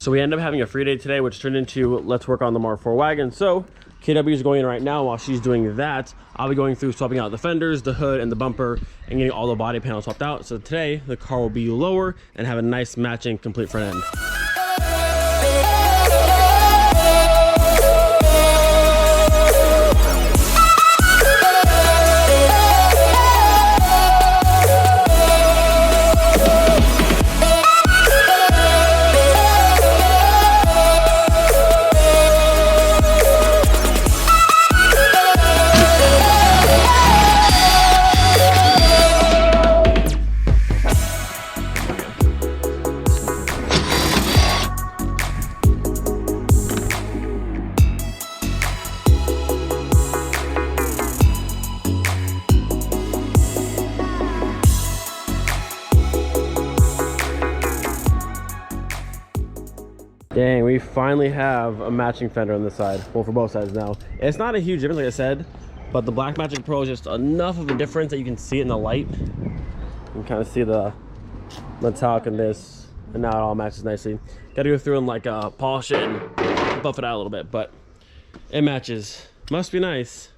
So we ended up having a free day today, which turned into let's work on the R4 wagon. So KW is going in right now. While she's doing that, I'll be going through swapping out the fenders, the hood, and the bumper, and getting all the body panels swapped out. So today the car will be lower and have a nice matching complete front end. Dang, we finally have a matching fender on this side. Well, for both sides now. It's not a huge difference, like I said, but the Black Magic Pro is just enough of a difference that you can see it in the light. You can kind of see the metallic in this, and now it all matches nicely. Got to go through and like polish it and buff it out a little bit, but it matches. Must be nice.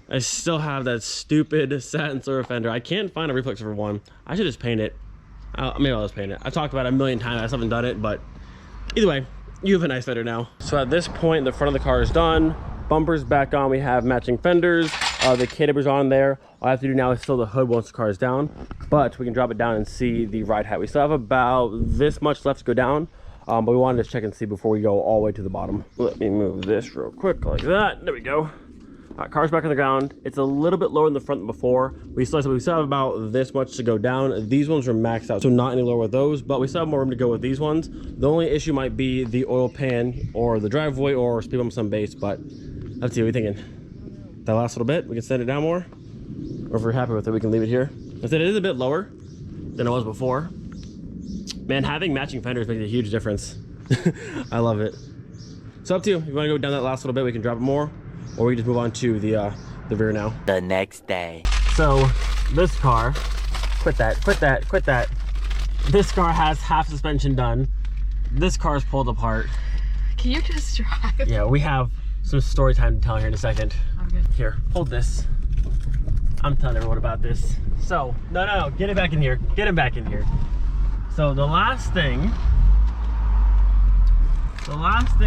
I still have that stupid satin silver fender. I can't find a reflex for one. I should just paint it. Maybe I'll just paint it. I've talked about it a million times. I still haven't done it, but either way, you have a nice fender now. So at this point, the front of the car is done. Bumper's back on. We have matching fenders. The Coilovers on there. All I have to do now is fill the hood once the car is down. But we can drop it down and see the ride height. We still have about this much left to go down. But we wanted to check and see before we go all the way to the bottom. Let me move this real quick like that. There we go. Car's back on the ground. It's a little bit lower in the front than before. We still have about this much to go down. These ones are maxed out, so not any lower with those, but we still have more room to go with these ones. The only issue might be the oil pan or the driveway or speed bumps on base, but let's see what you're thinking. That last little bit, we can send it down more, or if we're happy with it, we can leave it here. I said it is a bit lower than it was before. Man, having matching fenders makes a huge difference. I love it. So up to you. If you want to go down that last little bit, we can drop it more. Or we just move on to the rear now. The next day. So this car, quit that. This car has half suspension done. This car is pulled apart. Can you just drive? Yeah, we have some story time to tell here in a second. I'm good. Here, hold this. I'm telling everyone about this. So, no, get it back in here. Get it back in here. So the last thing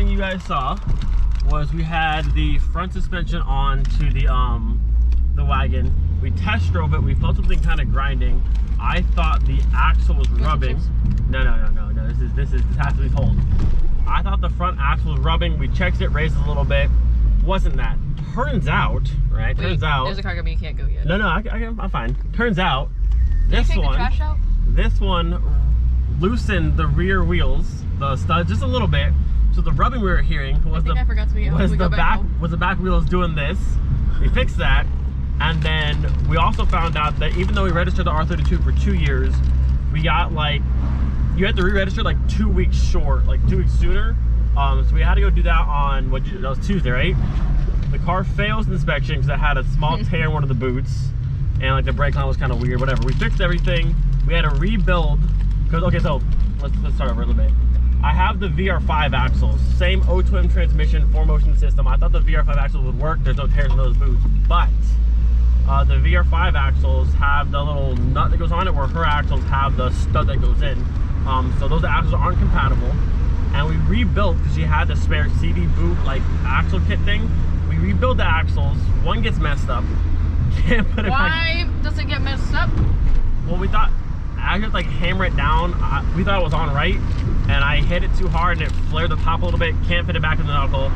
you guys saw was we had the front suspension on to the wagon. We test drove it. We felt something kind of grinding. I thought the axle was rubbing. No. This has to be told. I thought the front axle was rubbing. We checked it, raised it a little bit. Wasn't that? Turns out, right? Wait, turns out. There's a car coming. You can't go yet. No, I'm fine. Turns out, this Can you take the trash out? This one loosened the rear wheels, the studs, just a little bit. So the rubbing we were hearing was the back wheels doing this. We fixed that, and then we also found out that even though we registered the R32 for 2 years, we got like, you had to re-register like 2 weeks short, like 2 weeks sooner. So we had to go do that on that was Tuesday, right? The car fails inspection because it had a small tear in one of the boots, and like the brake line was kind of weird. Whatever. We fixed everything. We had to rebuild because so let's start over a little bit. I have the VR5 axles, same O2M transmission, 4Motion system. I thought the VR5 axles would work. There's no tears in those boots, but the VR5 axles have the little nut that goes on it, where her axles have the stud that goes in. So those axles aren't compatible, and we rebuilt because she had the spare CV boot like axle kit thing. We rebuild the axles. One gets messed up. Can't put it back. Why does it get messed up? Well, we thought I just like hammer it down. We thought it was on right, and I hit it too hard and it flared the top a little bit. Can't fit it back in the knuckle.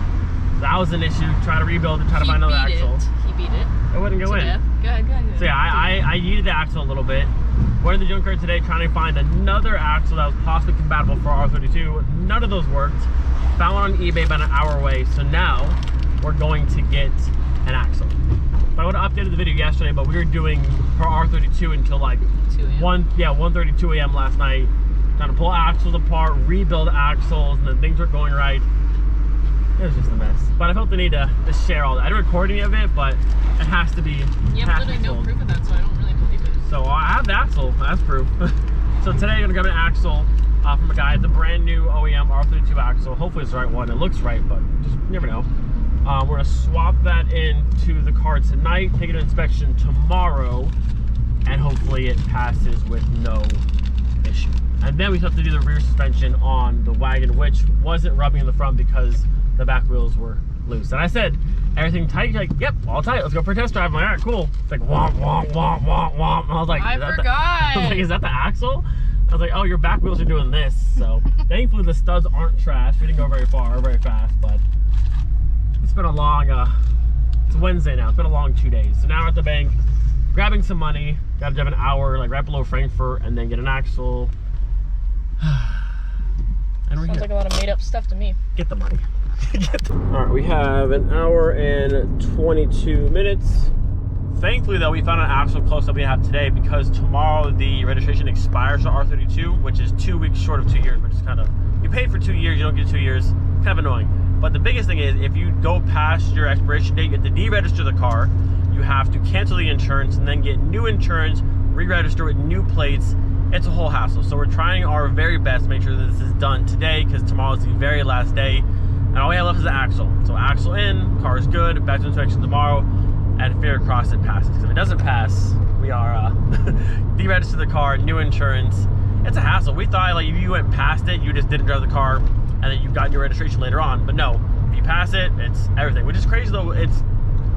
That was an issue. Try to rebuild it, try to find another axle. He beat it. It wouldn't go in. Go ahead. So yeah, I yeeted the axle a little bit. Went in the junkyard today trying to find another axle that was possibly compatible for R32. None of those worked. Found one on eBay about an hour away. So now we're going to get an axle. But I would have updated the video yesterday, but we were doing her R32 until like 1:32 a.m. last night, trying to pull axles apart, rebuild axles, and then things weren't going right. It was just a mess. But I felt the need to share all that. I didn't record any of it, but it has to be. You have literally no proof of that, so I don't really believe it. So I have the axle. That's proof. So today I'm gonna grab an axle. from a guy. It's a brand new OEM R32 axle. Hopefully it's the right one. It looks right, but just you never know. We're gonna swap that into the car tonight, take it to inspection tomorrow, and hopefully it passes with no issue. And then we have to do the rear suspension on the Wagon, which wasn't rubbing in the front because the back wheels were loose. And I said, everything tight? You're like, yep, all tight. Let's go for a test drive. I'm like, all right, cool. It's like, womp, womp, womp, womp, womp. And I was like, I forgot. I was like, is that the axle? I was like, oh, your back wheels are doing this. So thankfully the studs aren't trash. We didn't go very far or very fast, but it's been a long, it's Wednesday now. It's been a long 2 days. So now we're at the bank, grabbing some money. Got to drive an hour, like right below Frankfurt, and then get an axle. And we're Sounds here. like a lot of made up stuff to me. Get the money. All right, we have an hour and 22 minutes. Thankfully, though, we found an axle close that we have today because tomorrow the registration expires for R32, which is 2 weeks short of 2 years, which is kind of, you paid for 2 years, you don't get 2 years, kind of annoying. But the biggest thing is if you go past your expiration date, you have to deregister the car, you have to cancel the insurance and then get new insurance, re-register with new plates. It's a whole hassle. So we're trying our very best to make sure that this is done today because tomorrow is the very last day. And all we have left is the axle. So axle in, car is good, back to inspection tomorrow, and fingers crossed it passes. Because if it doesn't pass, we are deregister the car, new insurance. It's a hassle. We thought like if you went past it, you just didn't drive the car, and then you got your registration later on. But no, if you pass it, it's everything. Which is crazy though. It's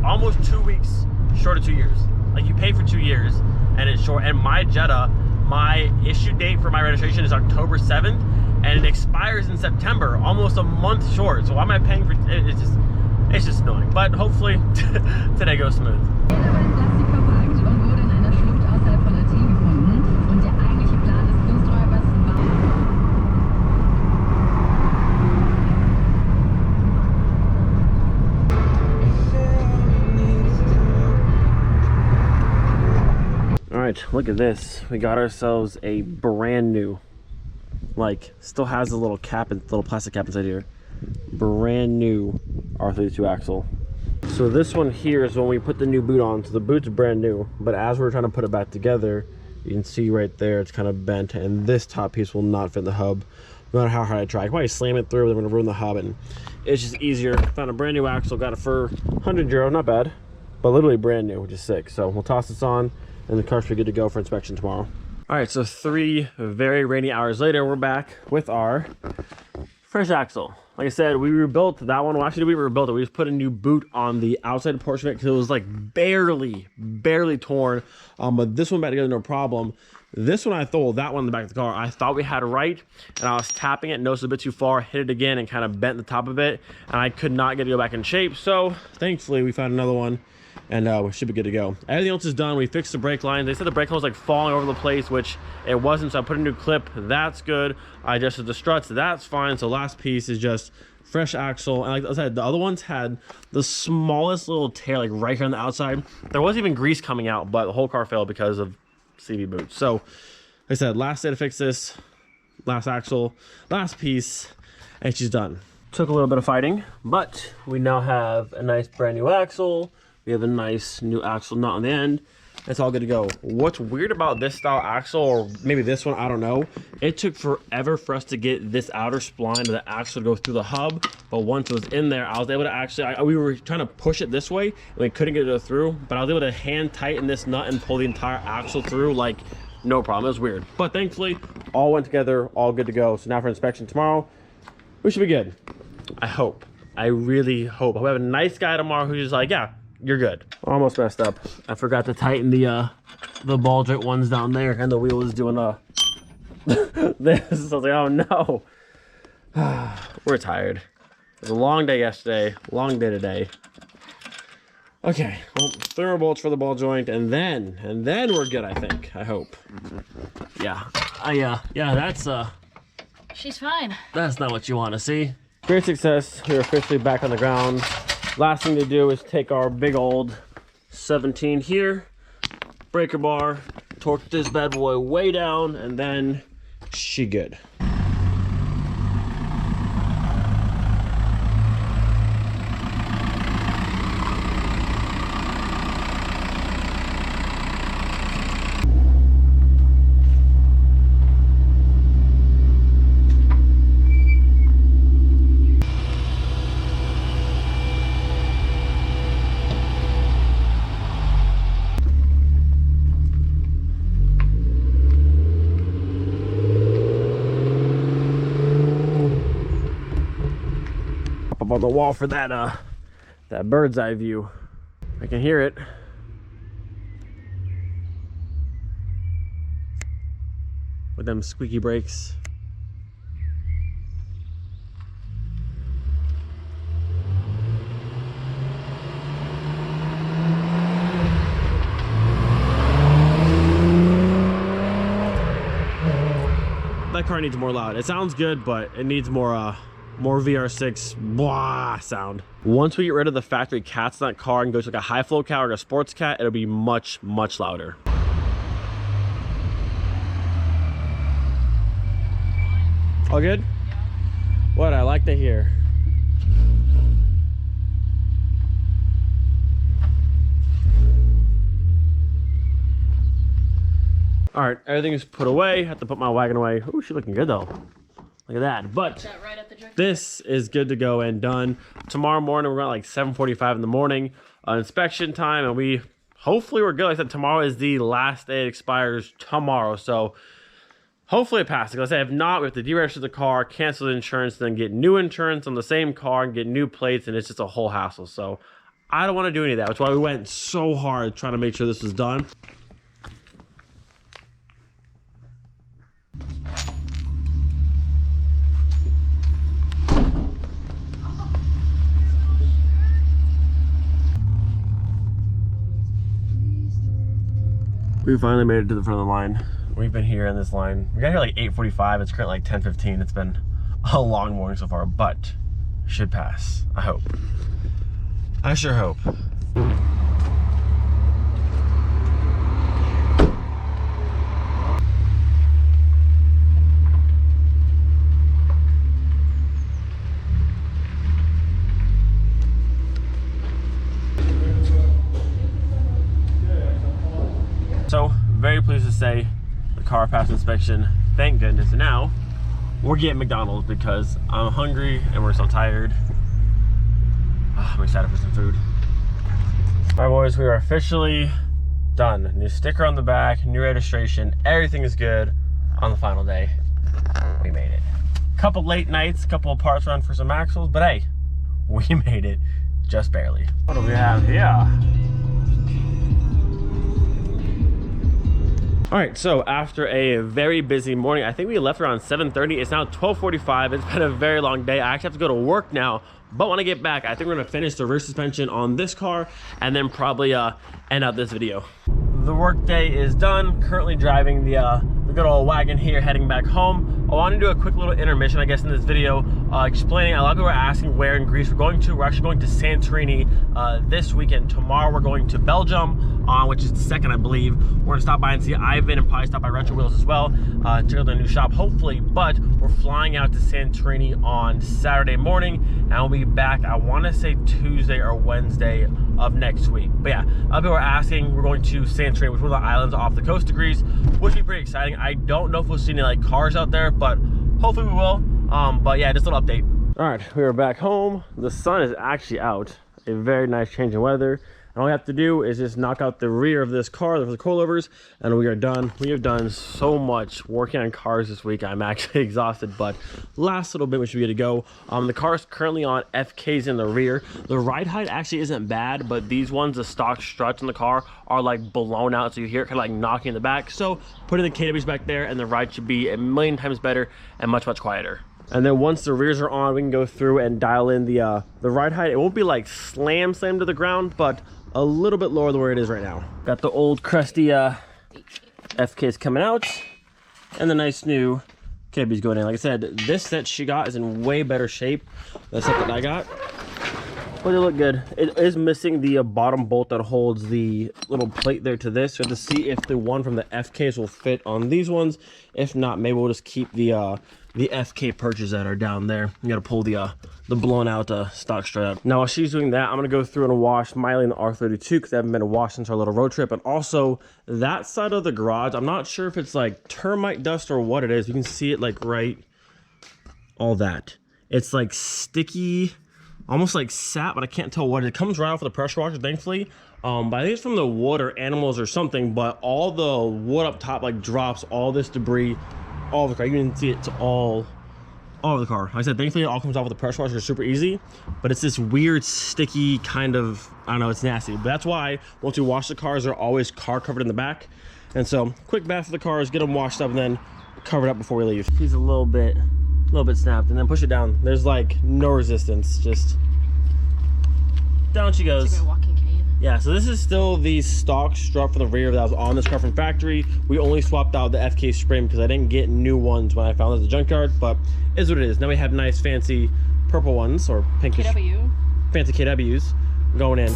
almost 2 weeks short of 2 years. Like you pay for 2 years, and it's short. And my Jetta, my issue date for my registration is October 7th, and it expires in September, almost a month short. So why am I paying for it's just annoying. But hopefully today goes smooth. All right, look at this. We got ourselves a brand new, like, still has a little cap and little plastic cap inside here. Brand new R32 axle. So this one here is when we put the new boot on. So the boot's brand new, but as we're trying to put it back together, you can see right there it's kind of bent, and this top piece will not fit in the hub. No matter how hard I try, I can probably slam it through, then I'm gonna ruin the hub, and it's just easier. Found a brand new axle, got it for 100 euro, not bad, but literally brand new, which is sick. So we'll toss this on, and the car should be good to go for inspection tomorrow. All right, so 3 very rainy hours later, we're back with our fresh axle. Like I said, we rebuilt that one. Well, actually, we rebuilt it. We just put a new boot on the outside portion of it because it was like barely torn. But this one back together, no problem. This one I thought, that one in the back of the car, I thought we had it right, and I was tapping it, noticed a bit too far, hit it again, and kind of bent the top of it, and I could not get it to go back in shape. So thankfully, we found another one, and we should be good to go. Everything else is done. We fixed the brake line. They said the brake line was like falling over the place, which it wasn't, so I put a new clip. That's good. I adjusted the struts. That's fine. So last piece is just fresh axle. And like I said, the other ones had the smallest little tear, like right here on the outside. There wasn't even grease coming out, but the whole car failed because of CV boots. So like I said, last day to fix this, last axle, last piece, and she's done. Took a little bit of fighting, but we now have a nice brand new axle. We have a nice new axle nut on the end. It's all good to go. What's weird about this style axle, or maybe this one, I don't know. It took forever for us to get this outer spline of the axle to go through the hub. But once it was in there, I was able to actually, we were trying to push it this way, and we couldn't get it through. But I was able to hand tighten this nut and pull the entire axle through, like, no problem. It was weird. But thankfully, all went together, all good to go. So now for inspection tomorrow, we should be good. I hope. I really hope. We have a nice guy tomorrow who's just like, yeah, you're good. Almost messed up. I forgot to tighten the ball joint ones down there, and the wheel is doing this. So I was like, oh no. We're tired. It was a long day yesterday, long day today. Okay, well, thermal bolts for the ball joint, and then we're good, I think. I hope. Yeah. Yeah, that's She's fine. that's not what you want to see. Great success. We're officially back on the ground. Last thing to do is take our big old 17 here, breaker bar, torque this bad boy way down, and then she good. up on the wall for that that bird's eye view. I can hear it. With them squeaky brakes. That car needs more loud. It sounds good, but it needs more VR6 blah sound. Once we get rid of the factory cats in that car and go to like a high flow cat or a sports cat, it'll be much louder. All good? Yeah. What I like to hear. All right, everything is put away. Have to put my wagon away. Ooh, she's looking good though. Look at that. But Right at the junction. This is good to go and done. Tomorrow morning, we're at like 7:45 in the morning. Inspection time, and hopefully we're good. Like I said, tomorrow is the last day. It expires tomorrow. So hopefully it passes. Like I said, if not, we have to deregister the car, cancel the insurance, then get new insurance on the same car and get new plates, and it's just a whole hassle. So I don't want to do any of that. That's why we went so hard trying to make sure this was done. We finally made it to the front of the line. We've been here in this line. We got here like 8:45. It's currently like 10:15. It's been a long morning so far, but should pass. I hope. I sure hope. So, very pleased to say the car passed inspection, thank goodness. And now, we're getting McDonald's because I'm hungry and we're so tired. I'm excited for some food. All right, boys, we are officially done. New sticker on the back, new registration, everything is good on the final day. We made it. Couple late nights, couple of parts run for some axles, but hey, we made it just barely. What do we have here? All right, so after a very busy morning, I think we left around 7:30. It's now 12:45. It's been a very long day. I actually have to go to work now, but when I get back, I think we're gonna finish the rear suspension on this car and then probably end out this video. The work day is done. Currently driving the good old wagon here, heading back home. I want to do a quick little intermission, I guess, in this video, explaining. A lot of people are asking where in Greece we're going to. We're actually going to Santorini this weekend. Tomorrow we're going to Belgium, which is the second, I believe. We're gonna stop by and see Ivan and probably stop by Retro Wheels as well, check out their new shop, hopefully. But we're flying out to Santorini on Saturday morning, and we'll be back, I want to say Tuesday or Wednesday of next week. But yeah, a lot of people are asking. We're going to Santorini, which is one of the islands off the coast of Greece, which will be pretty exciting. I don't know if we'll see any like cars out there, but hopefully we will. But yeah, just a little update. All right, we are back home. The sun is actually out. A very nice change in weather. And all we have to do is just knock out the rear of this car, the coilovers, and we are done. We have done so much working on cars this week. I'm actually exhausted, but last little bit we should be good to go. The car is currently on FKs in the rear. The ride height actually isn't bad, but these ones, the stock struts in the car, are like blown out, so you hear it kind of like knocking in the back. So putting the KWs back there, and the ride should be a million times better and much quieter. And then once the rears are on, we can go through and dial in the ride height. It won't be like slam to the ground, but a little bit lower than where it is right now. Got the old crusty FKs coming out, and the nice new KBs going in. Like I said, this set she got is in way better shape than the set that I got, but they look good. It is missing the bottom bolt that holds the little plate there to this. So to see if the one from the FKs will fit on these ones. If not, maybe we'll just keep the FK perches that are down there. You gotta pull the blown out stock strut out. Now while she's doing that, I'm gonna go through and wash Miley and the R32 because they haven't been washed since our little road trip. And also that side of the garage, I'm not sure if it's like termite dust or what it is. You can see it like right, all that. It's like sticky, almost like sap, but I can't tell what it is. It comes right off of the pressure washer, thankfully. But I think it's from the wood or animals or something, but all the wood up top like drops all this debris all the car. You can see it's all all over the car. Like I said, thankfully it all comes off with the pressure washer, super easy, but it's this weird sticky kind of, I don't know, it's nasty. But that's why once we wash the cars, they're always car covered in the back. And so quick bath for the cars, get them washed up and then covered up before we leave. He's a little bit snapped, and then push it down. There's like no resistance, just down she goes. It's like a walking cane. Yeah, so this is still the stock strut for the rear that was on this car from factory. We only swapped out the FK spring because I didn't get new ones when I found it at the junkyard, but is what it is. Now we have nice fancy purple ones, or pinkish KW. fancy KWs going in.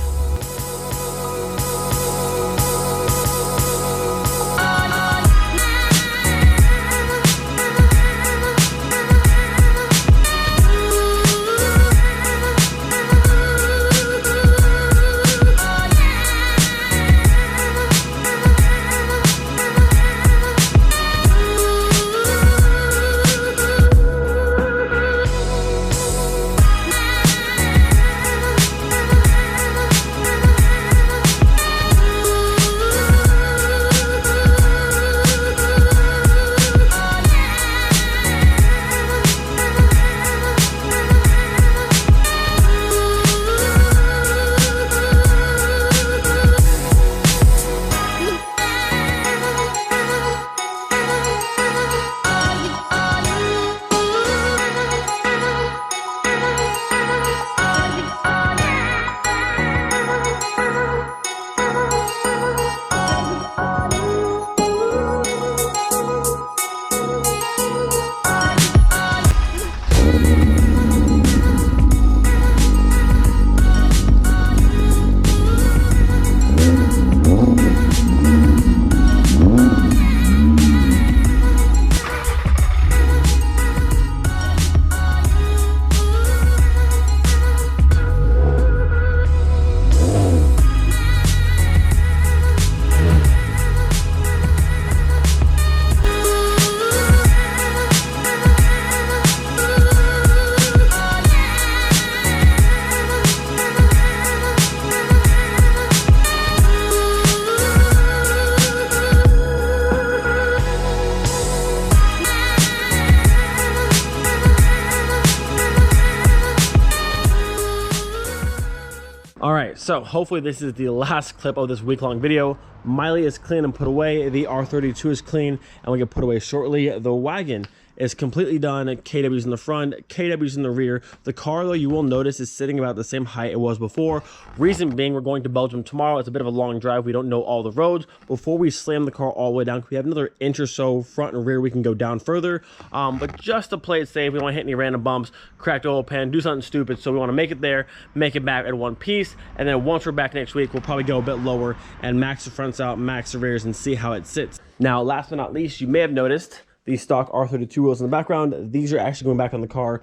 All right, so hopefully this is the last clip of this week-long video. Miley is clean and put away. The R32 is clean and we get put away shortly. The Wagon is completely done. KW's in the front, KW's in the rear. The car, though, you will notice is sitting about the same height it was before. Reason being, we're going to Belgium tomorrow. It's a bit of a long drive. We don't know all the roads. Before we slam the car all the way down, we have another inch or so front and rear we can go down further. But just to play it safe, we don't want to hit any random bumps, cracked oil pan, do something stupid. So we want to make it there, make it back in one piece. And then once we're back next week, we'll probably go a bit lower and max the fronts out, max the rears, and see how it sits. Now, last but not least, you may have noticed these stock R32 wheels in the background. These are actually going back on the car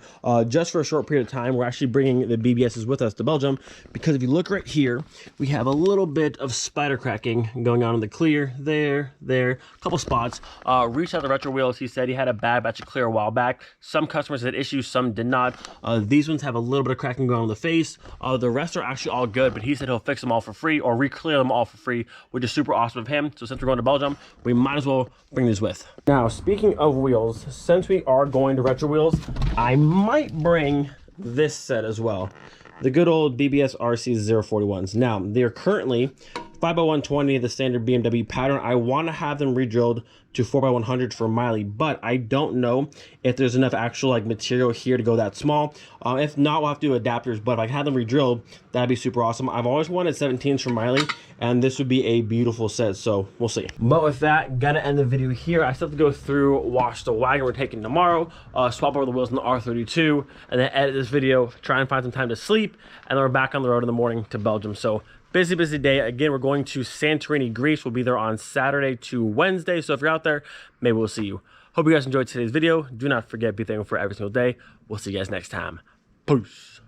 just for a short period of time. We're actually bringing the BBSs with us to Belgium because if you look right here, we have a little bit of spider cracking going on in the clear, there, a couple spots. Reached out the retro wheels. He said he had a bad batch of clear a while back. Some customers had issues, some did not. These ones have a little bit of cracking going on the face. The rest are actually all good, but he said he'll fix them all for free or re-clear them all for free, which is super awesome of him. So since we're going to Belgium, we might as well bring these with. Now, speaking of wheels, since we are going to retro wheels, I might bring this set as well, the good old BBS RC 041s. Now they are currently 5x120, the standard BMW pattern. I want to have them re-drilled to 4x100 for Miley, but I don't know if there's enough actual like material here to go that small. If not, we'll have to do adapters, but if I had them re-drilled, that'd be super awesome. I've always wanted 17s for Miley, and this would be a beautiful set, so we'll see. But with that, gotta end the video here. I still have to go through, wash the Wagon we're taking tomorrow, swap over the wheels in the R32, and then edit this video, try and find some time to sleep, and then we're back on the road in the morning to Belgium. So busy day. Again, we're going to Santorini, Greece. We'll be there on Saturday to Wednesday. So if you're out there, maybe we'll see you. Hope you guys enjoyed today's video. Do not forget, be thankful for every single day. We'll see you guys next time. Peace.